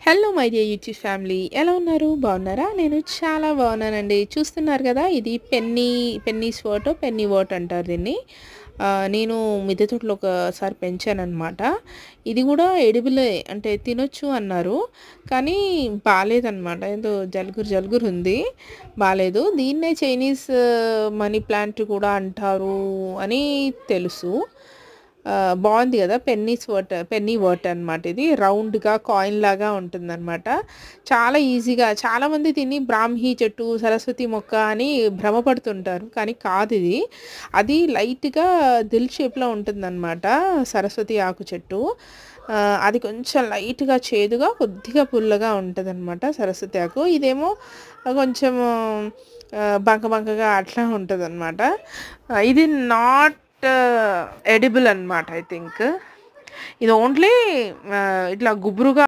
Hello my dear YouTube family, ఎలా ఉన్నారు? బాగున్నారా? నేను చాలా బాగున్నానండి. చూస్తున్నారు కదా, ఇది పెన్నీస్ వర్ట్, పెన్నీ వర్ట్ అంటారు దీన్ని. నేను మిద్దె తోటలో ఒకసారి పెంచానన్నమాట. ఇది కూడా ఎడిబులే, అంటే తినొచ్చు అన్నారు, కానీ బాగాలేదన్నమాట. ఏదో జలుగురు జలుగురు ఉంది, బాగాలేదు. దీన్నే చైనీస్ మనీ ప్లాంట్ కూడా అంటారు అని తెలుసు. బాగుంది కదా, పెన్నీ వర్ట్ అనమాట. ఇది రౌండ్గా కాయిన్ లాగా ఉంటుందన్నమాట. చాలా ఈజీగా, చాలామంది తిని బ్రాహ్మీ చెట్టు, సరస్వతి మొక్క అని భ్రమపడుతుంటారు, కానీ కాదు ఇది. అది లైట్గా దిల్ షేప్లో ఉంటుందన్నమాట సరస్వతి ఆకు చెట్టు. అది కొంచెం లైట్గా చేదుగా, కొద్దిగా పుల్లగా ఉంటుందన్నమాట సరస్వతి ఆకు. ఇదేమో కొంచెం బంక బంకగా అట్లా ఉంటుందన్నమాట. ఇది నాట్ ఎడిబుల్ అనమాట. ఐ థింక్ ఇది ఓన్లీ ఇట్లా గుబురుగా